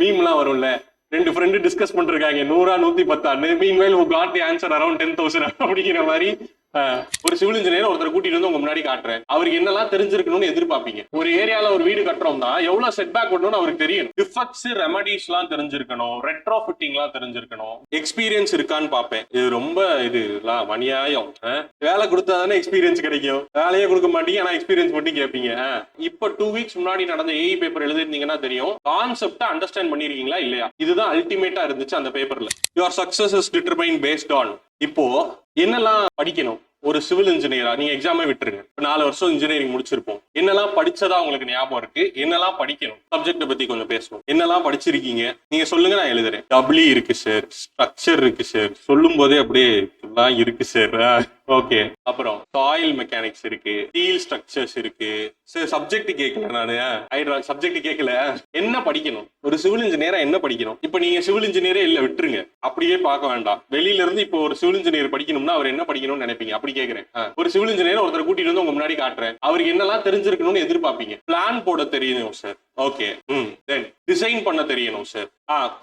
மீம்லாம் வரும்ல, 2 friend discuss பண்ணிருக்காங்க 100 110 meanwhile who got the answer around 10,000 அப்படிங்கிற மாதிரி ஒரு சிவில் இன்ஜினியர் ஒருத்தர் கூட்டிட்டு வந்து உங்க முன்னாடி காட்டுறேன். அவருக்கு என்னெல்லாம் தெரிஞ்சிருக்கணும்னு எதிர்பார்ப்பீங்க? ஒரு ஏரியால ஒரு வீடு கட்டுறோம்னா எவ்வளவு செட் பேக் வரணும்னு அவருக்கு தெரியும். டிஃபெக்ட்ஸ் ரெமடிஸ் எல்லாம் தெரிஞ்சிருக்கணும், ரெட்ரோ ஃபிட்டிங் எல்லாம் தெரிஞ்சிருக்கணும், எக்ஸ்பீரியன்ஸ் இருக்கான்னு பாப்பேன். இது ரொம்ப இதுலாம் அநியாயம். வேலை கொடுத்தாதானே எக்ஸ்பீரியன்ஸ் கிடைக்கும், வேலையே கொடுக்க மாட்டீங்க ஆனா எக்ஸ்பீரியன்ஸ் மட்டும் கேட்பீங்க. இப்ப 2 வீக்ஸ் முன்னாடி நடந்த ஏஇ பேப்பர் எழுதிருந்தீங்கன்னா தெரியும், கான்செப்ட் அண்டர்ஸ்டாண்ட் பண்ணிருக்கீங்களா இல்லையா? இதுதான் அல்டிமேட்டா இருந்துச்சு அந்த பேப்பர்ல. Your success is determined based on. இப்போ என்னெல்லாம் படிக்கணும் ஒரு சிவில் இன்ஜினியரா? நீங்க எக்ஸாமே விட்டுருங்க, 4 வருஷம் இன்ஜினியரிங் முடிச்சிருப்போம். என்னெல்லாம் படிச்சதா உங்களுக்கு ஞாபகம் இருக்கு, என்னெல்லாம் படிக்கணும், சப்ஜெக்ட பத்தி கொஞ்சம் பேசணும். என்னெல்லாம் படிச்சிருக்கீங்க நீங்க சொல்லுங்க, நான் எழுதுறேன். டபிள்யூ இருக்கு சார், ஸ்ட்ரக்சர் இருக்கு சார், சொல்லும் போதே அப்படியே இருக்கு சார். ஓகே, அப்புறம் சாயில் மெக்கானிக்ஸ் இருக்கு, ஸ்டீல் ஸ்ட்ரக்சர்ஸ் இருக்கு. சரி, சப்ஜெக்ட் கேட்கல, நானு சப்ஜெக்ட் கேட்கல. என்ன படிக்கணும் ஒரு சிவில் இன்ஜினியரா? என்ன படிக்கணும்? இப்ப நீங்க சிவில் இன்ஜினியரே இல்ல, விட்டுருங்க, அப்படியே பார்க்க வேண்டாம். வெளியில இருந்து இப்போ ஒரு சிவில் இன்ஜினியர் படிக்கணும்னா அவர் என்ன படிக்கணும்னு நினைப்பீங்க? அப்படி கேட்கிறேன். ஒரு சிவில் இன்ஜினியர் ஒருத்தர் கூட்டிட்டு வந்து உங்க முன்னாடி காட்டுறேன், அவருக்கு என்னெல்லாம் தெரிஞ்சிருக்கணும்னு எதிர்பார்ப்பீங்க? பிளான் போட தெரியணும் சார். ஓகே, தென் டிசைன் பண்ண தெரியணும் சார்.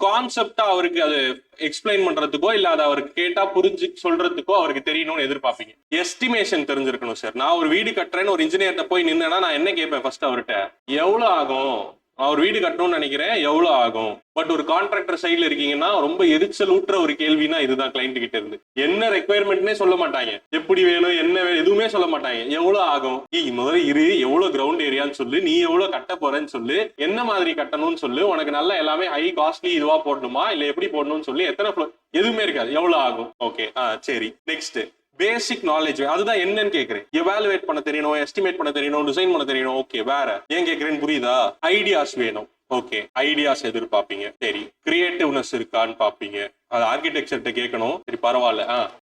கான்செப்டா அவருக்கு அது எக்ஸ்பிளைன் பண்றதுக்கோ இல்ல அதை அவருக்கு கேட்டா புரிஞ்சு சொல்றதுக்கோ அவருக்கு தெரியணும்னு எதிர்பார்ப்பீங்க. எஸ்டிமேஷன் தெரிஞ்சிருக்கணும் சார். நான் ஒரு வீடு கட்டுறேன்னு ஒரு இன்ஜினியர்கிட்ட போய் நின்னா நான் என்ன கேட்பேன் ஃபர்ஸ்ட் அவர்கிட்ட? எவ்வளவு ஆகும்? அவர் வீடு கட்டணும்னு நினைக்கிறேன், எவ்வளவு ஆகும்? பட் ஒரு கான்ட்ராக்டர் சைட்ல இருக்கீங்கன்னா ரொம்ப எரிச்சல் ஊட்டுற ஒரு கேள்வினா இதுதான். கிளைண்ட் கிட்ட இருந்து என்ன ரெக்குயர்மெண்ட்னே சொல்ல மாட்டாங்க, எப்படி வேணும் என்ன வேணும் எதுவுமே சொல்ல மாட்டாங்க. எவ்வளவு ஆகும்? முதல்ல இரு, எவ்வளவு கிரவுண்ட் ஏரியான்னு சொல்லு, நீ எவ்வளவு கட்ட போறேன்னு சொல்லு, என்ன மாதிரி கட்டணும்னு சொல்லு, உனக்கு நல்லா எல்லாமே ஹை காஸ்ட்லி இதுவா போடணுமா இல்ல எப்படி போடணும்னு சொல்லி, எத்தனை ஃப்ளோர், எதுவுமே இருக்காது. எவ்வளவு ஆகும்? ஓகே, சரி. நெக்ஸ்ட் பேசிக் நாலேஜ், அதுதான் என்னன்னு கேக்குறேன். எவாலுவேட் பண்ண தெரியணும், எஸ்டிமேட் பண்ண தெரியணும், டிசைன் பண்ண தெரியணும். ஓகே, வேற ஏன் கேக்குறேன்னு புரியுதா? ஐடியாஸ் வேணும். ஓகே, ஐடியாஸ் எதிர்பார்ப்பீங்க. சரி, கிரியேட்டிவ்னஸ் இருக்கான்னு பாப்பீங்க. அது ஆர்கிடெக்சர்கிட்ட கேட்கணும். சரி, பரவாயில்ல.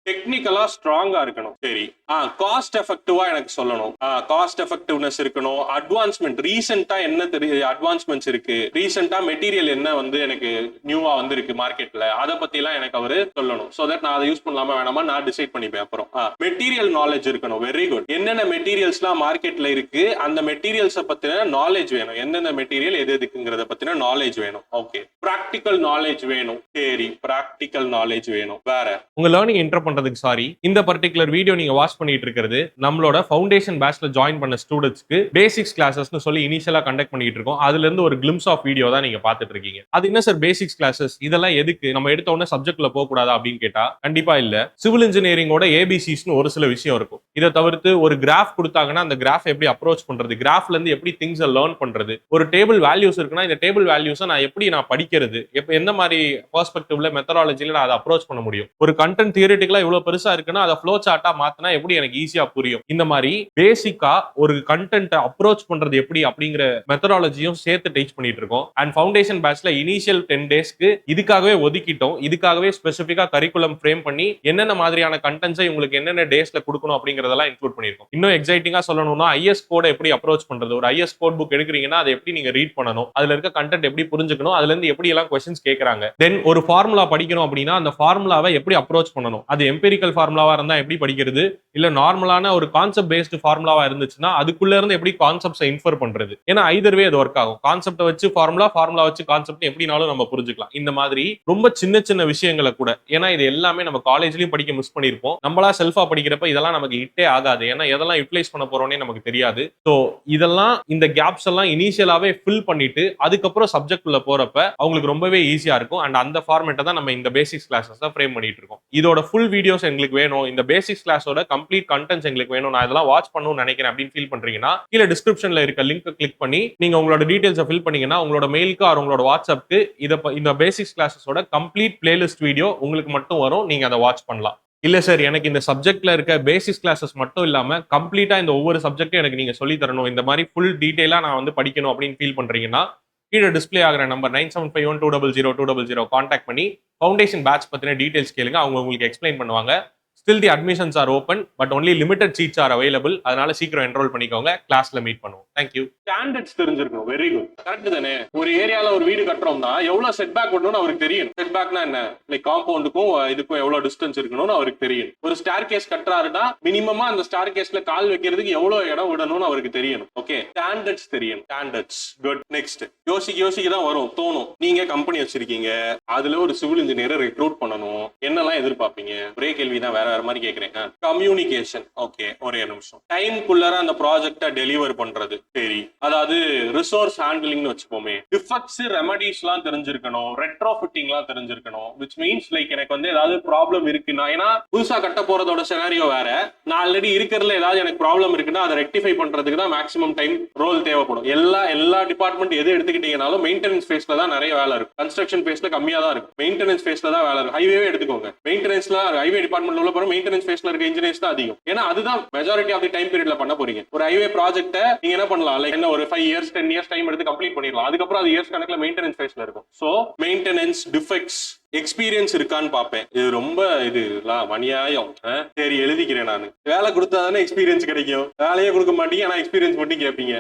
டெக்னிக்கலா ஸ்ட்ராங்கா இருக்கணும். சரி, காஸ்ட் எஃபெக்டிவா எனக்கு சொல்லணும். காஸ்ட் எஃபெக்டிவ்னஸ் இருக்கணும். அட்வான்ஸ்மெண்ட், ரீசெண்டா என்ன அட்வான்ஸ்மெண்ட்ஸ் இருக்கு, ரீசெண்டா மெட்டீரியல் என்ன எனக்கு நியூவா வந்திருக்கு மார்க்கெட்ல, அதை பத்தி எல்லாம் எனக்கு அவரு சொல்லணும். சோ தட் நான் அதை யூஸ் பண்ணலாமா வேணாமா நான் டிசைட் பண்ணிப்பேன். அப்புறம் மெட்டீரியல் நாலேஜ் இருக்கணும். Very good. என்னென்ன மெட்டீரியல்ஸ் எல்லாம் மார்க்கெட்ல இருக்கு, அந்த மெட்டீரியல்ஸை பத்தின நாலேஜ் வேணும். என்னென்ன மெட்டீரியல் எது எதுக்குங்கிறத பத்தின நாலேஜ் வேணும். ஓகே, பிராக்டிக்கல் நாலேஜ் வேணும். சரி, பிராக்டிக்கல் நாலேஜ் வேணும். வேற உங்க லேர்னிங் என்டர் பண்றதுக்கு இந்த பர்టిక్యులர் வீடியோ நீங்க வாட்ச் பண்ணிட்டு இருக்கிறது நம்மளோட ஃபவுண்டேஷன் பேட்ச்ல ஜாயின் பண்ண ஸ்டூடண்ட்ஸ்க்கு பேசிக்ஸ் கிளாसेसனு சொல்லி இனிஷியலா கண்டக்ட் பண்ணிட்டு இருக்கோம். அதுல இருந்து ஒரு கிளிம்ஸ் ஆஃப் வீடியோ தான் நீங்க பாத்துட்டு இருக்கீங்க. அது என்ன சார் பேசிக்ஸ் கிளாसेस, இதெல்லாம் எதுக்கு, நம்ம எடுத்த உடனே சப்ஜெக்ட்ல போக கூடாதா அப்படின்னு கேட்டா கண்டிப்பா இல்ல. சிவில் இன்ஜினியரிங்கோட ஏபிசிஸ்னு ஒரு சில விஷயம் இருக்கும். இதை தவிர்த்து ஒரு கிராஃப் கொடுத்தாங்கன்னா அந்த கிராஃப் எப்படி அப்ரோச் பண்றது, கிராஃப்ல இருந்து எப்படி திங்ஸ் லேர்ன் பண்றது, ஒரு டேபிள் வேல்யூஸ் இருக்குன்னா இந்த டேபிள் வேல்யூஸை நான் எப்படி படிக்கிறது, எந்த மாதிரி பெர்ஸ்பெக்டிவ்ல மெத்தடாலஜில நான் அதை அப்ரோச் பண்ண முடியும், ஒரு கண்டென்ட் தியரிட்டிக்கலா இவ்வளவு பெருசா இருக்குன்னா அதை ஃப்ளோ சார்ட்டா மாத்தினா எப்படி எனக்கு ஈஸியா புரியும். இந்த மாதிரி பேசிக்கா ஒரு கண்டென்ட் அப்ரோச் பண்றது எப்படி அப்படிங்கிற மெத்தடாலஜியும் சேர்த்து டீச் பண்ணிட்டு இருக்கோம். அண்ட் ஃபவுண்டேஷன் பேட்ச்ல இனிஷியல் 10 டேஸ்க்கு இதுக்காகவே ஒதுக்கிட்டோம். இதுக்காகவே ஸ்பெசிபிக்கா கரிக்குலம் ஃப்ரேம் பண்ணி என்னென்ன மாதிரியான கண்டென்ட்ஸை உங்களுக்கு என்னென்ன டேஸ்ல கொடுக்கணும் அப்படிங்கறதெல்லாம் இன்க்ளூட் பண்ணிருக்கோம். இன்னும் எக்ஸைட்டிங்கா சொல்லணும்னா ஐஎஸ் கோட எப்படி அப்ரோச் பண்றது, ஒரு ஐஎஸ் கோட் புக் எடுக்கிறீங்கன்னா அதை எப்படி நீங்க ரீட் பண்ணணும், அதுல இருக்க கண்டென்ட் எப்படி புரிஞ்சுக்கணும், அதுல இருந்து எப்படி எல்லாம் क्वेश्चंस கேக்குறாங்க. தென் ஒரு ஃபார்முலா படிக்கணும் அப்படின்னா அந்த ஃபார்முலாவை எப்படி அப்ரோச் பண்ணணும், அது எம்பிரிக்கல் ஃபார்முலாவா இருந்தா எப்படி படிக்கிறது, இல்ல நார்மலான ஒரு கான்செப்ட் பேஸ்டு ஃபார்முலாவா இருந்துச்சுன்னா அதுக்குள்ள இருந்து எப்படி கான்செப்ட்ஸை இன்ஃபர் பண்றது. ஏன்னா ஐதர் வே அது ஒர்க் ஆகும். கான்செப்ட் வச்சு ஃபார்முலா வச்சு கான்செப்ட் எப்படினாலும் நம்ம புரிஞ்சுக்கலாம். இந்த மாதிரி ரொம்ப சின்ன சின்ன விஷயங்களை கூட, ஏன்னா இது எல்லாமே நம்ம காலேஜ்லயும் படிக்க மிஸ் பண்ணிருப்போம். நம்மளா செல்ஃபா படிக்கிறப்ப இதெல்லாம் நமக்கு ஹிட்டே ஆகாது. ஏன்னா எதெல்லாம் யூட்டிலைஸ் பண்ண போறோம்னே நமக்கு தெரியாது. சோ இதெல்லாம் இந்த கேப்ஸ் எல்லாம் இனிஷியலாவே ஃபில் பண்ணிட்டு அதுக்கப்புறம் சப்ஜெக்ட் உள்ள போறப்ப அவங்களுக்கு ரொம்பவே ஈஸியா இருக்கும். அண்ட் அந்த ஃபார்மேட்டை தான் நம்ம இந்த பேசிக்ஸ் கிளாஸஸ் ஃப்ரேம் பண்ணிட்டு இருக்கோம். இதோட ஃபுல் வீடியோஸ் எங்களுக்கு வேணும், இந்த பேசிக்ஸ் கிளாஸோட கம்ப்ளீட் கண்டென்ட்ஸ் எங்களுக்கு வேணும், நான் இதெல்லாம் வாட்ச் பண்ணணும்னு நினைக்கிறேன் அப்படின்னு ஃபீல் பண்றீங்கன்னா கீழே டிஸ்கிரிப்ஷன்ல இருக்க லிங்க் கிளிக் பண்ணி நீங்க உங்களோட டீடைல்ஸை ஃபில் பண்ணீங்கன்னா உங்களோட மெயிலுக்கு ஆர் உங்களோட வாட்ஸ்அப்க்கு இந்த பேசிக்ஸ் கிளாஸஸோட கம்ப்ளீட் பிளேலிஸ்ட் வீடியோ உங்களுக்கு மட்டும் வரும். நீங்க அதை வாட்ச் பண்ணலாம். இல்ல சார் எனக்கு இந்த சப்ஜெக்ட்ல இருக்க பேசிக்ஸ் கிளாஸஸ் மட்டும் இல்லாம கம்ப்ளீட்டா இந்த ஒவ்வொரு சப்ஜெக்டும் எனக்கு நீங்க சொல்லி தரணும், இந்த மாதிரி ஃபுல் டீடைலா நான் படிக்கணும் அப்படின்னு ஃபீல் பண்றீங்கன்னா கீழே டிஸ்பிளே ஆகிற நம்பர் 9751200200 கான்டாக்ட் பண்ணி ஃபவுண்டேஷன் பேட்ச் பத்தின டீடைல்ஸ் கேளுங்க. அவங்க உங்களுக்கு எக்ஸ்பிளைன் பண்ணுவாங்க. Still the admissions are open, but only limited seats are available. அதனால சீக்கிரம் என்ரோல் பண்ணிக்கோங்க. கிளாஸ்ல மீட் பண்ணுவோம். தேங்க்யூ. ஸ்டாண்டர்ட்ஸ் தெரிஞ்சிருக்கணும். Very good. கரெக்ட் தானே? ஒரு ஏரியால ஒரு வீடு கட்டுறோம்னா எவ்வளவு செட் பேக் வரணும்னு அவருக்கு தெரியும். செட் பேக்னா என்ன, லைக் காம்பவுண்டுக்கும் இதுக்கும் எவ்வளவு டிஸ்டன்ஸ் இருக்கணும்னு அவருக்கு தெரியும். ஒரு ஸ்டார் கேஸ் கட்டுறாருன்னா மினிமமா அந்த ஸ்டார் கேஸ்ல கால் வைக்கிறதுக்கு எவ்வளவு இடம் விடணும்னு அவருக்கு தெரியணும். ஓகே, ஸ்டாண்டர்ட்ஸ் தெரியணும். Standards good. நெக்ஸ்ட், யோசிக்க தான் வரும், தோணும். நீங்க கம்பெனி வச்சிருக்கீங்க, அதுல ஒரு சிவில் இன்ஜினியரை ரெக்ரூட் பண்ணணும். என்னெல்லாம் எதிர்பார்ப்பீங்க? ஒரே கேள்விதான், வேற மாதிரி கேட்கிறேன். கம்யூனிகேஷன். ஓகே, ஒரே நிமிஷம். டைம்குள்ளார அந்த ப்ராஜெக்டை டெலிவர் பண்றது. சரி, அதாவது ரிசோர்ஸ் ஹேண்ட்லிங்னு வச்சுப்போமே. டிஃபெக்ட்ஸ் ரெமடிஸ் எல்லாம் தெரிஞ்சிருக்கணும். ரெட்ரோஃபிட்டிங் எல்லாம் தெரிஞ்சிருக்கணும். which means லைக் எனக்கு வந்து ஏதாவது ப்ராப்ளம் இருக்குன்னா, ஏன்னா புதுசா கட்ட போறதோட சினாரியோ வேற. நான் ஆல்ரெடி இருக்கிறதுல ஏதாவது எனக்கு ப்ராப்ளம் இருக்குன்னா அதை ரெக்டிஃபை பண்றதுக்கு தான் மேக்ஸிமம் டைம் ரோல் தேவைப்படும். எல்லா டிபார்ட்மெண்ட் எது எடுத்துக்கிட்டீங்கனாலும் மெயின்டெனன்ஸ் ஃபேஸ்ல தான் நிறைய வேலை இருக்கும். கன்ஸ்ட்ரக்ஷன் ஃபேஸ்ல கம்மியா தான் இருக்கும். மெயின்டெனன்ஸ் ஃபேஸ்ல தான் வேலை இருக்கும். ஹைவே எடுத்துக்கோங்க, மெயின்டெனன்ஸ்ல ஹைவே டிபார்ட்மெண்ட்ல உள்ள போற மெயின்டெனன்ஸ் ஃபேஸ்ல இருக்க இன்ஜினியர்ஸ் தான் அதிகம். ஏன்னா அதுதான் மெஜாரிட்டி ஆஃப் தி டைம் பீரியட்ல பண்ண போறீங்க. ஒரு ஹைவே ப்ராஜெக்ட்டை நீங்க என்ன பண்ணலாம், லைக் என்ன ஒரு 5 இயர்ஸ் 10 இயர்ஸ் டைம் எடுத்து கம்ப்ளீட் பண்ணிடலாம். அதுக்கப்புறம் அது இயர்ஸ் கணக்குல மெயின்டெனன்ஸ் ஃபேஸ்ல இருக்கும். சோ மெயின்டெனன்ஸ், டிஃபெக்ட்ஸ், எக்ஸ்பீரியன்ஸ் இருக்கான்னு பாப்பேன். இது ரொம்ப அநியாயம். சரி, எழுதிக்கிறேன். நான் வேலை கொடுத்தா தானே எக்ஸ்பீரியன்ஸ் கிடைக்கும். வேலையே கொடுக்க மாட்டீங்க, ஆனா எக்ஸ்பீரியன்ஸ் மட்டும் கேட்பீங்க.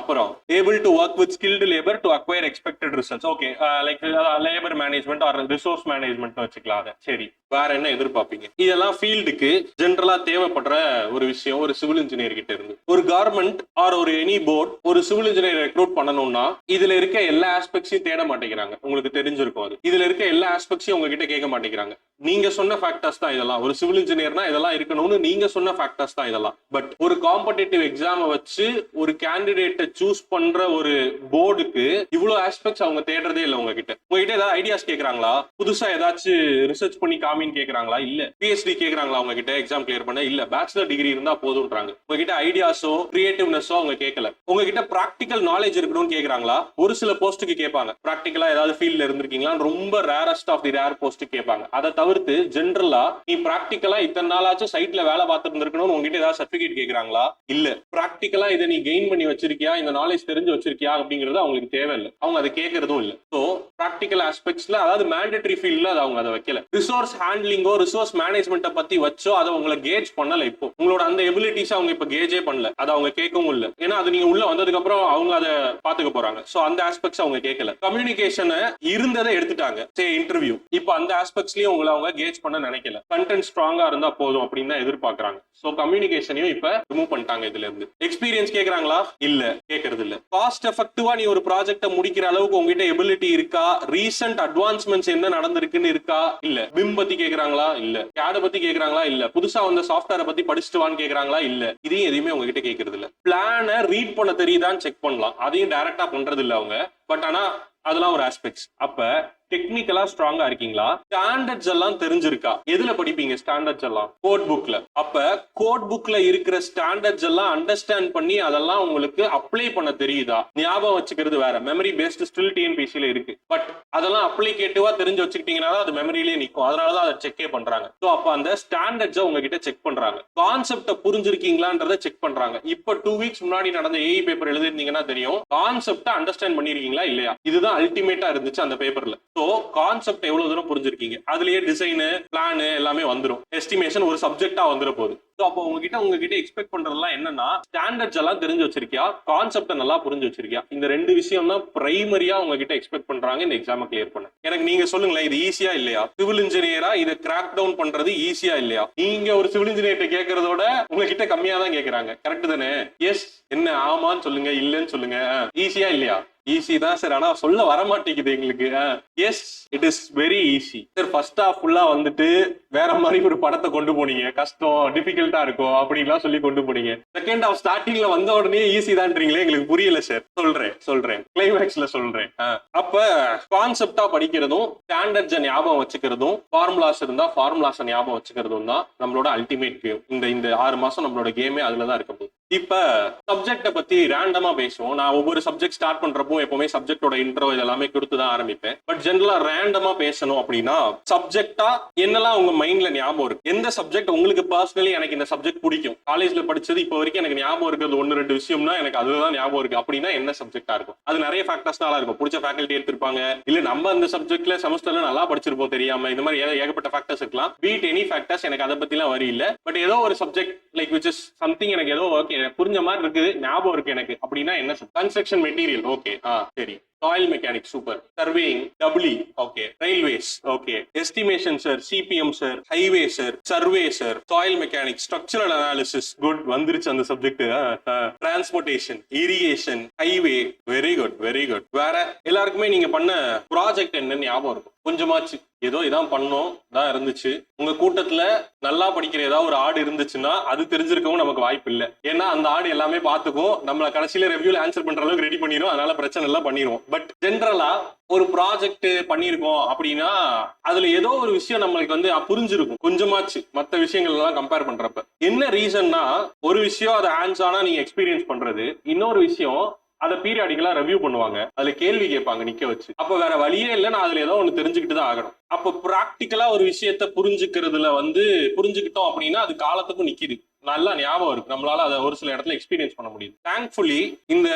அப்புறம் able to work with skilled labour to acquire expected results. Okay, like labour management R resource management வச்சுக்கலாம். அதை சரி, வேற என்ன எதிர்பார்ப்பீங்க? இதெல்லாம் ஃபீல்டுக்கு ஜென்ரலா தேவைப்படுற ஒரு விஷயம். ஒரு சிவில் இன்ஜினியர் கிட்ட இருந்து ஒரு கவர்மெண்ட் ஆர் ஒரு எனி போர்ட் ஒரு சிவில் இன்ஜினியர் ரெக்ரூட் பண்ணணும்னா இதுல இருக்க எல்லா ஆஸ்பெக்ட்ஸையும் தேட மாட்டேங்கிறாங்க. உங்களுக்கு தெரிஞ்சிருக்கும். அது இதுல இருக்க எல்லா ஆஸ்பெக்ட்ஸையும் உங்ககிட்ட கேட்க மாட்டேங்கிறாங்க. நீங்க சொன்ன ஃபேக்டர்ஸ் தான் இதெல்லாம். ஒரு சிவில் இன்ஜினியர்னா இதெல்லாம் இருக்கணும்னு நீங்க சொன்ன ஃபேக்டர்ஸ் தான் இதெல்லாம். பட் ஒரு காம்படிட்டிவ் எக்ஸாமை வச்சு ஒரு கேண்டிடேட்டை சூஸ் பண்ற ஒரு போர்டுக்கு இவ்வளவு ஆஸ்பெக்ட்ஸ் அவங்க தேடுறதே இல்லை. உங்ககிட்ட ஏதாவது ஐடியாஸ் கேட்கறாங்களா? புதுசா ஏதாச்சும் ரிசர்ச் பண்ணி காமின்னு கேட்கறாங்களா? இல்ல. பிஹெச்டி கேட்கறாங்களா உங்ககிட்ட எக்ஸாம் கிளியர் பண்ண? இல்ல. பேச்சுலர் டிகிரி இருந்தா போதும்ன்றாங்க. உங்ககிட்ட ஐடியாஸோ கிரியேட்டிவ்னஸோ அவங்க கேட்கல. உங்ககிட்ட பிராக்டிக்கல் நாலேஜ் இருக்கணும்னு கேட்கறாங்களா? ஒரு சில போஸ்ட்டுக்கு கேட்பாங்க. பிராக்டிக்கலா ஏதாவது ஃபீல்ட்ல இருந்திருக்கீங்களா? ரொம்ப rarest of the rare post கேட்பாங்க. அதை தவிர்த்து ஜெனரலா நீ பிராக்டிக்கலா இத்தனை நாளாச்சும் சைட்ல வேலை பார்த்துட்டு இருந்திருக்கணும்னு உங்ககிட்ட ஏதாவது சர்டிபிகேட் கேட்கறாங்களா? இல்ல. பிராக்டிக்கலா இதை நீ கெயின் பண்ணி வச்சிருக்கியா, இந்த நாலேஜ் தெரிஞ்சு வச்சிருக்கியா அப்படிங்கிறது அவங்களுக்கு தேவையில்லை. அவங்க அதை கேட்கறதும் இல்லை. ஸோ பிராக்டிக்கல் ஆஸ்பெக்ட்ஸ்ல, அதாவது மேண்டேட்டரி ஃபீல்ட்ல அவங்க அதை வைக்கல. ரிசோர்ஸ் ஹேண்ட்லிங்கோ ரிசோர்ஸ் மேனேஜ்மெண்ட்டை பத்தி வச்சோ அதை உங்களை கேஜ் பண்ணல. இப்போ உங்களோட அந்த எபிலிட்டிஸ் அவங்க இப்ப கேஜே பண்ணல. அதை அவங்க கேட்கவும் இல்லை. ஏன்னா அது நீங்க உள்ள வந்ததுக்கு அப்புறம் அவங்க அதை பாத்துக்க போறாங்க. சோ அந்த ஆஸ்பெக்ட்ஸ் அவங்க கேட்கல. கம்யூனிகேஷனை இருந்ததை எடுத்துட்டாங்க. சரி, இன்டர்வியூ இப்போ அந்த ஆஸ்பெக்ட்ஸ்லயும் உங்களை அவங்க கேஜ் பண்ண நினைக்கல. கண்டென்ட் ஸ்ட்ராங்கா இருந்தா போதும் அப்படின்னு தான் எதிர்பார்க்கறாங்க. சோ கம்யூனிகேஷனையும் இப்ப ரிமூவ் பண்ணிட்டாங்க இதுல இருந்து. எக்ஸ்பீரியன்ஸ் கேக்குறாங்களா? இல்ல, கேட்கறது இல்ல. காஸ்ட் எஃபெக்டிவா நீ ஒரு ப்ராஜெக்ட்டை முடிக்கிற அளவுக்கு உங்ககிட்ட எபிலிட்டி இருக்கா? ரீசெண்ட் அட்வான்ஸ்மெண்ட்ஸ் என்ன நடந்திருக்குன்னு இருக்கா? இல்ல. பிம் பத்தி கேக்குறாங்களா? இல்ல. CAD பத்தி கேக்குறாங்களா? இல்ல. புதுசா வந்த சாஃப்ட்வேரை பத்தி படிச்சுட்டு வான்னு கேக்குறாங்களா? இல்ல. இதையும் எதுவுமே உங்ககிட்ட கேட்கறது இல்ல. பிளானை ரீட் பண்ண தெரியுதான்னு செக் பண்ணலாம். அதையும் டைரக்டா பண்றது இல்ல அவங்க. பட் ஆனா அதெல்லாம் ஒரு ஆஸ்பெக்ட்ஸ். அப்ப டெக்னிக்கலா ஸ்ட்ராங்கா இருக்கீங்களா? ஸ்டாண்டர்ட்ஸ் எல்லாம் தெரிஞ்சிருக்கா? எதுல படிப்பீங்க ஸ்டாண்டர்ட்ஸ் எல்லாம்? கோட் புக்ல. அப்ப கோட் புக்ல இருக்கிற ஸ்டாண்டர்ட்ஸ் எல்லாம் அண்டர்ஸ்டாண்ட் பண்ணி அதெல்லாம் உங்களுக்கு அப்ளை பண்ண தெரியுதா? ஞாபகம் வச்சுக்கிறது வேற. மெமரி பேஸ்ட் ஸ்டில் டிஎன்பிசில இருக்கு. பட் அதெல்லாம் அப்ளிகேட்டிவா தெரிஞ்சு வச்சுக்கிட்டீங்கன்னா அது மெமரியிலேயே நிற்கும். அதனாலதான் அதை செக்கே பண்றாங்க. ஸோ அப்ப அந்த ஸ்டாண்டர்ட்ஸை உங்ககிட்ட செக் பண்றாங்க. கான்செப்டை புரிஞ்சிருக்கீங்களான்றத செக் பண்றாங்க. இப்ப 2 வீக்ஸ் முன்னாடி நடந்த ஏஇ பேப்பர் எழுதிருந்தீங்கன்னா தெரியும். கான்செப்டை அண்டர்ஸ்டாண்ட் பண்ணிருக்கீங்களா இல்லையா? இதுதான் அல்டிமேட்டா இருந்துச்சு அந்த பேப்பர்ல. சோ கான்செப்ட் எவ்வளவு தூரம் புரிஞ்சிருக்கீங்க? அதுலயே டிசைன், பிளான் எல்லாமே வந்துரும். எஸ்டிமேஷன் ஒரு சப்ஜெக்டா வந்துற போகுது. அப்போ உங்ககிட்ட எக்ஸ்பெக்ட் பண்றதெல்லாம் என்னன்னா, ஸ்டாண்டர்ட்ஸ் எல்லாம் தெரிஞ்சு வச்சிருக்கியா, கான்செப்ட நல்லா புரிஞ்சு வச்சிருக்கியா? இந்த 2 விஷயம் தான் பிரைமரியா உங்ககிட்ட எக்ஸ்பெக்ட் பண்றாங்க இந்த எக்ஸாமை கிளியர் பண்ண. எனக்கு நீங்க சொல்லுங்களேன், இது ஈஸியா இல்லையா? சிவில் இன்ஜினியரா இதை கிராக் டவுன் பண்றது ஈஸியா இல்லையா? நீங்க ஒரு சிவில் இன்ஜினியர் கேட்கறதோட உங்ககிட்ட கம்மியா தான் கேட்கறாங்க. கரெக்ட் தானே? எஸ், என்ன ஆமான்னு சொல்லுங்க, இல்லன்னு சொல்லுங்க. ஈஸியா இல்லையா? ஈஸி தான் சார். ஆனா சொல்ல வர மாட்டேங்குது எங்களுக்கு. Yes, it is very easy sir. First half ஃபுல்லா வந்துட்டு வேற மாதிரி ஒரு படத்தை கொண்டு போனீங்க. கஷ்டம், டிஃபிகல்ட்டா இருக்கும் அப்படின்லாம் சொல்லி கொண்டு போனீங்க. செகண்ட் ஹாஃப் ஸ்டார்டிங்ல வந்த உடனே ஈஸி தான்றீங்களே, எங்களுக்கு புரியல சார். சொல்றேன் கிளைமேக்ஸ்ல சொல்றேன். அப்ப கான்செப்டா படிக்கிறதும் ஸ்டாண்டர்ட்ஸை ஞாபகம் வச்சுக்கிறதும் ஃபார்முலாஸ் இருந்தா ஃபார்முலாஸை ஞாபகம் வச்சுக்கிறதும் தான் நம்மளோட அல்டிமேட் கேம். இந்த 6 மாசம் நம்மளோட கேமே அதுலதான் இருக்க போகுது. இப்ப சப்ஜெக்ட பத்தி ரேண்டமா பேசுவோம். நான் ஒவ்வொரு சப்ஜெக்ட் ஸ்டார்ட் பண்றப்போ எப்பவுமே சப்ஜெக்டோட இன்ட்ரோ இதெல்லாமே கொடுத்துதான் ஆரம்பிப்பேன். பட் ஜெனரலா ரேண்டமா பேசணும் அப்படின்னா சப்ஜெக்டா என்னெல்லாம் உங்க மைண்ட்ல ஞாபகம் இருக்கு? எந்த சப்ஜெக்ட் உங்களுக்கு பர்சனலி எனக்கு இந்த சப்ஜெக்ட் பிடிக்கும், காலேஜ்ல படிச்சது இப்போ வரைக்கும் எனக்கு ஞாபகம் இருக்கிறது 1-2 விஷயம்னா எனக்கு அதுதான் ஞாபகம் இருக்கு அப்படின்னா என்ன சப்ஜெக்டா இருக்கும்? அது நிறைய ஃபேக்டர்ஸ்னால இருக்கும். பிடிச்ச ஃபேக்கல்ட்டி எடுத்திருப்பாங்க, இல்ல நம்ம அந்த சப்ஜெக்ட்ல செமஸ்டர்ல நல்லா படிச்சிருப்போம் தெரியாம, இந்த மாதிரி ஏகப்பட்ட ஃபேக்டர்ஸ் இருக்கலாம். பீட் எனி ஃபேக்டர்ஸ், எனக்கு அதை பத்திலாம் வரி இல்ல. பட் ஏதோ ஒரு subject like which is something எனக்கு ஏதோ ஓகே புரிஞ்ச மாதிரி இருக்குது, ஞாபகம் இருக்கு எனக்கு அப்படின்னா என்ன? கன்ஸ்ட்ரக்ஷன் மெட்டீரியல், ஓகே சரி. Soil mechanics, super. Surveying, W, okay. Railways, okay. Estimation sir, CPM sir, highway sir, survey sir, soil mechanics, structural analysis, good வந்துருச்சு அந்த subject. Transportation, irrigation, highway, very good very good. வேற எல்லாருக்குமே நீங்க பண்ண project என்னன்னு ஞாபகம் இருக்கும் கொஞ்சமாச்சு? ஏதோ இதான் பண்ணோம் தான் இருந்துச்சு. உங்க கூட்டத்துல நல்லா படிக்கிற ஏதாவது ஒரு ஆடு இருந்துச்சுன்னா அது தெரிஞ்சிருக்கவும் நமக்கு வாய்ப்பு இல்லை. ஏன்னா அந்த ஆடு எல்லாமே பார்த்துக்கும், நம்மள கடைசியில ரிவ்யூல ஆன்சர் பண்ற அளவுக்கு ரெடி பண்ணிடும், அதனால பிரச்சனை எல்லாம் பண்ணிடுவோம். பட் ஜென்ரலா ஒரு ப்ராஜெக்ட் பண்ணிருக்கோம் அப்படின்னா அதுல ஏதோ ஒரு விஷயம் நம்மளுக்கு வந்து புரிஞ்சிருக்கும் கொஞ்சமாச்சு மற்ற விஷயங்கள் எல்லாம் கம்பேர் பண்றப்ப. என்ன ரீசன்னா, ஒரு விஷயம் அதை ஹேண்ட்ஸ் ஆனா நீங்க எக்ஸ்பீரியன்ஸ் பண்றது, இன்னொரு விஷயம் அதை பீரியாடிக்கலா ரிவ்யூ பண்ணுவாங்க, அதுல கேள்வி கேட்பாங்க நிக்க வச்சு. அப்ப வேற வழியே இல்லை, நான் அதுல ஏதோ ஒண்ணு தெரிஞ்சுக்கிட்டு தான் ஆகணும். அப்ப பிராக்டிக்கலா ஒரு விஷயத்த புரிஞ்சுக்கிறதுல புரிஞ்சுக்கிட்டோம் அப்படின்னா அது காலத்துக்கும் நிக்குது, நல்லா ஞாபகம் இருக்கு, நம்மளால அதை ஒரு சில இடத்துல எக்ஸ்பீரியன்ஸ் பண்ண முடியுது. தேங்க்ஃபுல்லி இந்த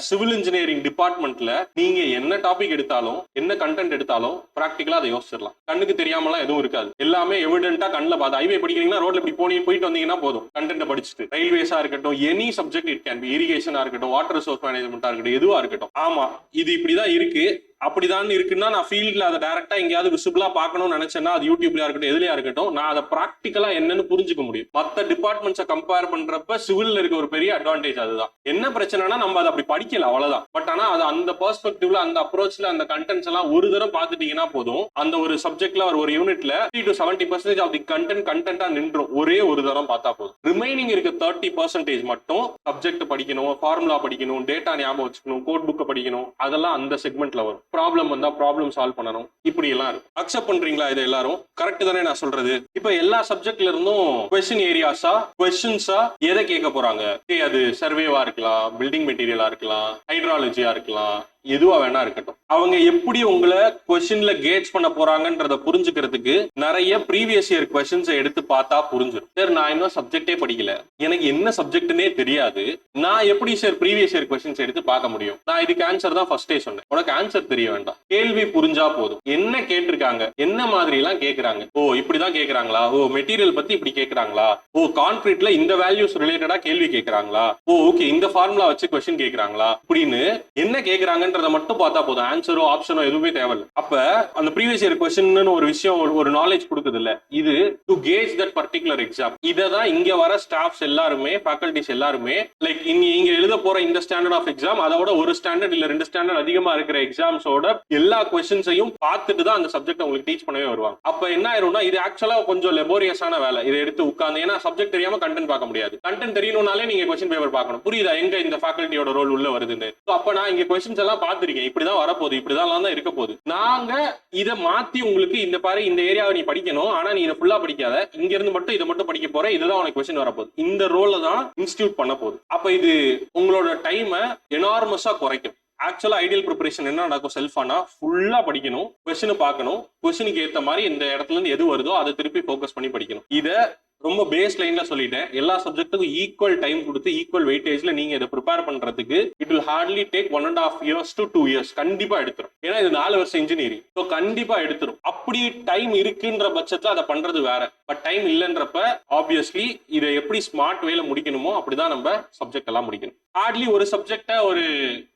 சிவில் இன்ஜினியரிங் டிபார்ட்மெண்ட்ல நீங்க என்ன டாபிக் எடுத்தாலும் என்ன கண்டென்ட் எடுத்தாலும் பிராக்டிக்கலா அதை யோசிச்சிடலாம். கண்ணுக்கு தெரியாமலாம் எதுவும் இருக்காது, எல்லாமே எவிடென்ட்டா கண்ணில் பார்த்து. ஹைவே படிக்கிறீங்கன்னா ரோட்ல இப்படி போயிட்டு வந்தீங்கன்னா போதும், கண்டென்ட் படிச்சுட்டு. ரயில்வேஸா இருக்கட்டும், any subject it can be, இரிகேஷனா இருக்கட்டும், வாட்டர் ரிசோர்ஸ் மேனேஜ்மெண்டா இருக்கட்டும், எதுவா இருக்கட்டும். ஆமா இது இப்படிதான் இருக்கு, அப்படிதான் இருக்குன்னா நான் ஃபீல்ட்ல அதை டைரக்டா எங்கேயாவது விசிபிளா பார்க்கணும்னு நினைச்சேன்னா அது யூடியூப்லயா இருக்கட்டும் எதுலயா இருக்கட்டும், நான் அதை பிராக்டிக்கலா என்னன்னு புரிஞ்சுக்க முடியும். மற்ற டிபார்ட்மெண்ட்ஸை கம்பேர் பண்றப்ப சிவில்ல இருக்க ஒரு பெரிய அட்வான்டேஜ் அதுதான். என்ன பிரச்சனைனா நம்ம அதை அப்படி படிக்கல அவ்வளவுதான். பட் ஆனா அது அந்த பெர்ஸ்பெக்டிவ்ல அந்த அப்ரோச்ல அந்த கண்டென்ட்ஸ் எல்லாம் ஒரு தடவை பார்த்துட்டீங்கன்னா போதும், அந்த ஒரு சப்ஜெக்ட்ல ஒரு யூனிட்ல 60-70% ஆஃப் தி கண்டென்ட்டா நின்றும், ஒரே ஒரு தடவை பார்த்தா போதும். ரிமைனிங் இருக்க 30% மட்டும் சப்ஜெக்ட் படிக்கணும், ஃபார்முலா படிக்கணும், டேட்டா ஞாபகம் வச்சுக்கணும், கோட் புக்கை படிக்கணும், அதெல்லாம் அந்த செக்மெண்ட்ல வரும். ப்ராப்ளம் வந்தா ப்ராப்ளம் சால்வ் பண்ணணும், இப்படி எல்லாம் இருக்கு. அக்செப்ட் பண்றீங்களா இது எல்லாரும்? கரெக்ட் தானே நான் சொல்றது? இப்ப எல்லா சப்ஜெக்ட்ல இருந்தும் கொஸ்டின் ஏரியாஸா கொஸ்டின்ஸா எதை கேட்க போறாங்க? அது சர்வேவா இருக்கலாம், பில்டிங் மெட்டீரியலா இருக்கலாம், ஹைட்ராலஜியா இருக்கலாம், எதுவா வேணா இருக்கட்டும். அவங்க எப்படி உங்களை கொஸ்டின்ல கேட்ச் பண்ண போறாங்கன்றத புரிஞ்சுக்கிறதுக்கு நிறைய ப்ரீவியஸ் இயர் கொஸ்டின்ஸ் எடுத்து பார்த்தா புரிஞ்சிடும். சார் நான் இன்னும் சப்ஜெக்டே படிக்கல, எனக்கு என்ன சப்ஜெக்ட்னே தெரியாது, நான் எப்படி சார் ப்ரீவியஸ் இயர் கொஸ்டின்ஸ் எடுத்து பார்க்க முடியும்? நான் இதுக்கு ஆன்சர் தான் ஃபர்ஸ்டே சொன்னேன், உனக்கு ஆன்சர் தெரிய வேண்டாம், கேள்வி புரிஞ்சா போதும். என்ன கேட்டிருக்காங்க, என்ன மாதிரி எல்லாம் கேட்கறாங்க, ஓ இப்படிதான் கேட்கறாங்களா, ஓ மெட்டீரியல் பத்தி இப்படி கேட்கறாங்களா, ஓ கான்கிரீட்ல இந்த வேல்யூஸ் ரிலேட்டடா கேள்வி கேட்கறாங்களா, ஓ ஓகே இந்த ஃபார்முலா வச்சு கொஸ்டின் கேட்கறாங்களா, இப்படின்னு என்ன கேட்கறாங்க மட்டும் பார்த்தா போதும், ஆன்சரோ ஆப்ஷனோ எதுவுமே தேவையில்லை. அப்ப அந்த ப்ரீவியஸ் இயர் क्वेश्चन ஒரு விஷயம் ஒரு நாலேஜ் கொடுக்குது இல்ல, இது to gauge that particular exam. இததான் இங்க வர ஸ்டாஃப்ஸ் எல்லாருமே, ஃபேக்கல்டிஸ் எல்லாருமே லைக் இங்க எழுத போற இந்த ஸ்டாண்டர்ட் ஆஃப் எக்ஸாம், அதோட ஒரு ஸ்டாண்டர்ட் இல்ல 2 ஸ்டாண்டர்ட் அதிகமா இருக்கிற எக்ஸாம்ஸோட எல்லா क्वेश्चंसையும் பார்த்துட்டு தான் அந்த சப்ஜெக்ட் உங்களுக்கு டீச் பண்ணவே வருவாங்க. அப்ப என்ன ஆயிரும்னா இது ஆக்சுவலா கொஞ்சம் லெபோரியஸான வேலை. இதை எடுத்து உட்கார்ந்து, ஏன்னா சப்ஜெக்ட் தெரியாம கண்டென்ட் பார்க்க முடியாது, கண்டென்ட் தெரியணும்னாலே நீங்க क्वेश्चन பேப்பர் பார்க்கணும். புரியுதா எங்க இந்த ஃபேக்கல்டியோட ரோல் உள்ள வருதுன்னு? அப்ப நான் இங்க क्वेश्चंस எல்லாம் பார்த்திருக்கேன், இப்படிதான் வரப்போகுது, இப்படிதான் தான் இருக்க போகுது. நாங்க இதை மாத்தி உங்களுக்கு இந்த பாரு இந்த ஏரியாவை நீ படிக்கணும், ஆனா நீ இதை ஃபுல்லா படிக்காத, இங்க இருந்து மட்டும் இதை மட்டும் படிக்க போற, இதுதான் உனக்கு क्वेश्चन வரப்போகுது, இந்த ரோல தான் இன்ஸ்டிடியூட் பண்ண போகுது. அப்ப இது உங்களோட டைமை எனார்மஸா குறைக்கும். ஆக்சுவலா ஐடியல் ப்ரிப்பரேஷன் என்ன நடக்கும், செல்ஃபானா ஃபுல்லா படிக்கணும், क्वेश्चन பார்க்கணும், क्वेश्चனுக்கு ஏத்த மாதிரி இந்த இடத்துல இருந்து எது வருதோ அதை திருப்பி ஃபோக்கஸ் பண்ணி படிக்கணும். இதை ரொம்ப பேஸ் லைன்ல சொல்லிட்டேன். எல்லா சப்ஜெக்ட்டுக்கும் ஈக்குவல் டைம் கொடுத்து ஈக்குவல் வெயிட்டேஜ்ல நீங்க இதை ப்ரிப்பேர் பண்றதுக்கு it will hardly take 1.5 years to 2 years கண்டிப்பா எடுத்துரும். ஏன்னா இது 4 வருஷம் இன்ஜினியரிங், ஸோ கண்டிப்பா எடுத்துரும். அப்படி டைம் இருக்குன்ற பட்சத்துல அதை பண்றது வேற. பட் டைம் இல்லைன்றப்ப ஆப்வியஸ்லி இதை எப்படி ஸ்மார்ட் வேல முடிக்கணுமோ அப்படிதான் நம்ம சப்ஜெக்ட் எல்லாம் முடிக்கணும். ஹார்ட்லி ஒரு சப்ஜெக்டை ஒரு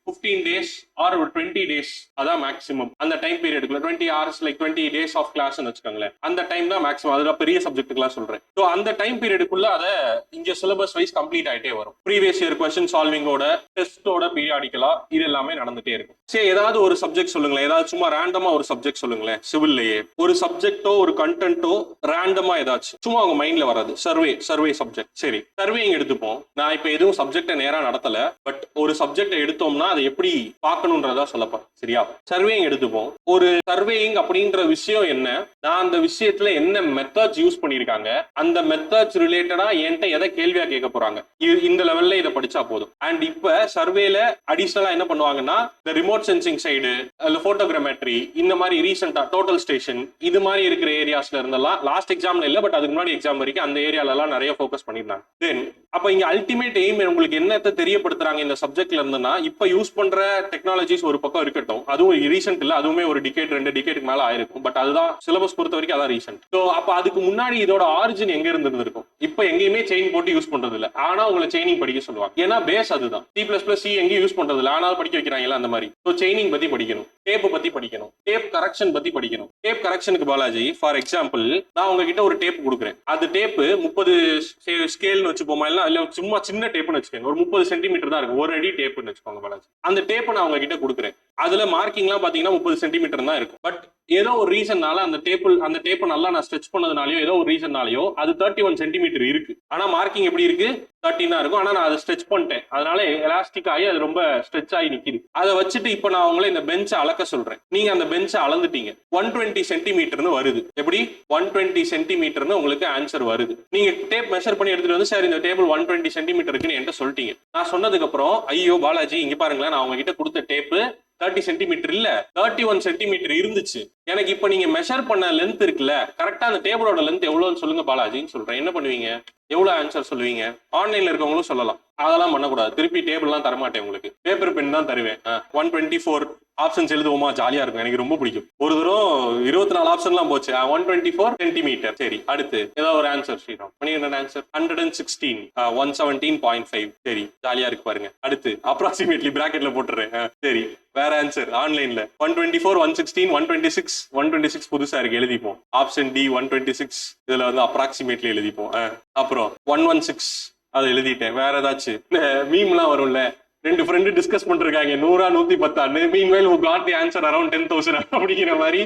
15 days ஆர் ஒரு 20 days அதான் மேக்ஸிமம். அந்த டைம் பீரியடுக்குள்ள 20 hours லைக் 20 days ஆஃப் கிளாஸ்னு வச்சுக்கோங்களேன், அந்த டைம் தான் மேக்ஸிமம். அதுதான் பெரிய சப்ஜெக்ட்டுக்குலாம் சொல்றேன். ஸோ அந்த டைம் பீரியடுக்குள்ள அதை இங்க சிலபஸ் வைஸ் கம்ப்ளீட் ஆயிட்டே வரும். ப்ரீவியஸ் இயர் கொஸ்டின் சால்விங்கோட டெஸ்டோட பீரியாடிக்கலா இது எல்லாமே நடந்துட்டே இருக்கும். சரி ஏதாவது ஒரு சப்ஜெக்ட் சொல்லுங்களேன், ஏதாவது சும்மா ரேண்டமா ஒரு சப்ஜெக்ட் சொல்லுங்களேன். சிவில்லையே ஒரு சப்ஜெக்டோ ஒரு கண்டென்ட்டோ ரேண்டமா ஏதாச்சும் சும்மா அவங்க மைண்ட்ல வராது. Survey subject. சரி, சர்வேயிங் எடுத்துப்போம். நான் இப்ப எதுவும் சப்ஜெக்ட நேரா நடத்தல, பட் ஒரு சப்ஜெக்ட எடுத்தோம்னா அதை எப்படி பார்க்கணும்ன்றதா சொல்லப்போம். சரியா? சர்வேயிங் எடுத்துப்போம். ஒரு சர்வேயிங் அப்படின்ற விஷயம் என்ன, நான் அந்த விஷயத்துல என்ன மெத்தட்ஸ் யூஸ் பண்ணிருக்காங்க, அந்த மெத்தட்ஸ் ரிலேட்டடா என்கிட்ட எதை கேள்வியா கேட்க போறாங்க, இந்த லெவல்ல இதை படிச்சா போதும். அண்ட் இப்ப சர்வேல அடிஷனலா என்ன பண்ணுவாங்கன்னா, இந்த ரிமோட் சென்சிங் சைடு, போட்டோகிராமெட்ரி, இந்த மாதிரி ரீசெண்டா டோட்டல் ஸ்டேஷன், இது மாதிரி இருக்கிற ஏரியாஸ்ல இருந்தெல்லாம் லாஸ்ட் எக்ஸாம்ல இல்ல, பட் அதுக்கு முன்னாடி எக்ஸாம் வரைக்கும் அந்த ஏரியால எல்லாம் நிறைய ஃபோக்கஸ் பண்ணிருந்தாங்க. தென் அப்ப இங்க அல்டிமேட் எய்ம் உங்களுக்கு என்னத்தை தெரியப்படுத்துறாங்க இந்த சப்ஜெக்ட்ல இருந்துன்னா, இப்ப யூஸ் பண்ற டெக்னாலஜிஸ் ஒரு பக்கம் இருக்கட்டும், அதுவும் ரீசென்ட் இல்ல, அதுவுமே ஒரு டிகேட் 2 டிகேட்டுக்கு மேல ஆயிருக்கும், பட் அதுதான் சிலபஸ் பொறுத்த வரைக்கும் அதான் ரீசென்ட். ஸோ அப்ப அதுக்கு முன்னாடி இதோட ஆரிஜின் எங்க இருந்து இருந்திருக்கும். இப்ப எங்கேயுமே செயின் போட்டு யூஸ் பண்றது இல்ல, ஆனா உங்களை செயினிங் படிக்க சொல்லுவாங்க. ஏன்னா பேஸ் அதுதான். C++, எங்கேயும் யூஸ் பண்றது இல்ல, ஆனால் படிக்க வைக்கிறாங்களா அந்த மாதிரி. ஸோ செயினிங் பத்தி படிக்கணும், டேப் பத்தி படிக்கணும், டேப் கரெக்ஷன் பத்தி படிக்கணும். டேப் கரெக்ஷனுக்கு பாலாஜி ஃபார் எக்ஸாம்பிள், நான் உங்ககிட்ட ஒரு டேப் கொடுக்குறேன். அந்த டேப் 30 ஸ்கேல்னு வச்சுப்போமா, இல்ல சும்மா சின்ன டேப்னு வச்சுக்கோங்க, ஒரு 30 சென்டிமீட்டர் தான் இருக்கு, 1 அடி டேப்னு வச்சுக்கோங்க பாலாஜி. அந்த டேப் நான் உங்ககிட்ட கொடுக்குறேன். அதுல மார்க்கிங்லாம் பாத்தீங்கன்னா 30 சென்டிமீட்டர் தான் இருக்கும். பட் ஏதோ ஒரு ரீசன்னால அந்த டேப் நல்லா நான் ஸ்ட்ரெச் பண்ணதுனாலயோ ஏதோ ஒரு ரீசன்னாலயோ அது 31 சென்டிமீட்டர் இருக்கு. ஆனா மார்க்கிங் எப்படி இருக்கு, 13 தான் இருக்கும். ஆனா நான் அதை ஸ்ட்ரெச் பண்ணிட்டேன், அதனால எலாஸ்டிக் ஆகி அது ரொம்ப ஸ்ட்ரெச் ஆகி நிக்குது. அதை வச்சுட்டு இப்ப நான் உங்களை இந்த பெஞ்சை அளக்க சொல்றேன். நீங்க அந்த பெஞ்சை அளந்துட்டீங்க, 120 சென்டிமீட்டர்னு வருது. எப்படி 120 சென்டிமீட்டர்னு உங்களுக்கு ஆன்சர் வருது. நீங்க டேப் மெஷர் பண்ணி எடுத்துட்டு வந்து சார் இந்த டேபிள் 120 சென்டிமீட்டர் இருக்குன்னு என்கிட்ட சொல்லிட்டீங்க. நான் சொன்னதுக்கு அப்புறம் ஐயோ பாலாஜி இங்க பாருங்களேன், நான் உங்ககிட்ட கொடுத்த டேப்பு 30 சென்டிமீட்டர் இல்ல 31 சென்டிமீட்டர் இருந்துச்சு. எனக்கு இப்ப நீங்க மெஷர் பண்ண லென்த் இருக்குல்ல, கரெக்டா அந்த டேபிளோட லென்த் எவ்வளவுன்னு சொல்லுங்க பாலாஜின்னு சொல்றேன். என்ன பண்ணுவீங்க, எவ்வளவு ஆன்சர் சொல்லுவீங்க? ஆன்லைன்ல இருக்கவங்களும் சொல்லலாம். அதெல்லாம் பண்ணக்கூடாது. திருப்பி டேபிள் எல்லாம் தரமாட்டேன் உங்களுக்கு, பேப்பர் பென் தான் தருவேன். 124 ஆப்ஷன்ஸ் எழுதுவோமா, ஜாலியா இருக்கும், எனக்கு ரொம்ப பிடிக்கும். ஒரு தூரம் 24 ஆப்ஷன் எல்லாம் போச்சு. 124 சென்டிமீட்டர். சரி, அடுத்து ஏதாவது ஒரு ஆன்சர் ஸ்ரீராம் பண்ணிக்கிறேன். ஆன்சர் 116 117.5. சரி, ஜாலியா இருக்கு பாருங்க. அடுத்து அப்ராக்சிமேட்லி பிராக்கெட்ல போட்டுறேன். சரி, வேற ஆன்சர் ஆன்லைன்ல 124 116 126 புதுசா இருக்கு, எழுதிப்போம். ஆப்ஷன் டி 126, இதுல வந்து அப்ராக்சிமேட்லி எழுதிப்போம். அப்புறம் 116 அதை எழுதிட்டேன். வேற ஏதாச்சும் இந்த மீம்லாம் வரும்ல, 2 ஃப்ரெண்டு டிஸ்கஸ் பண்ணிருக்காங்க 100 110, meanwhile who got the answer around 10,000 அப்படிங்கிற மாதிரி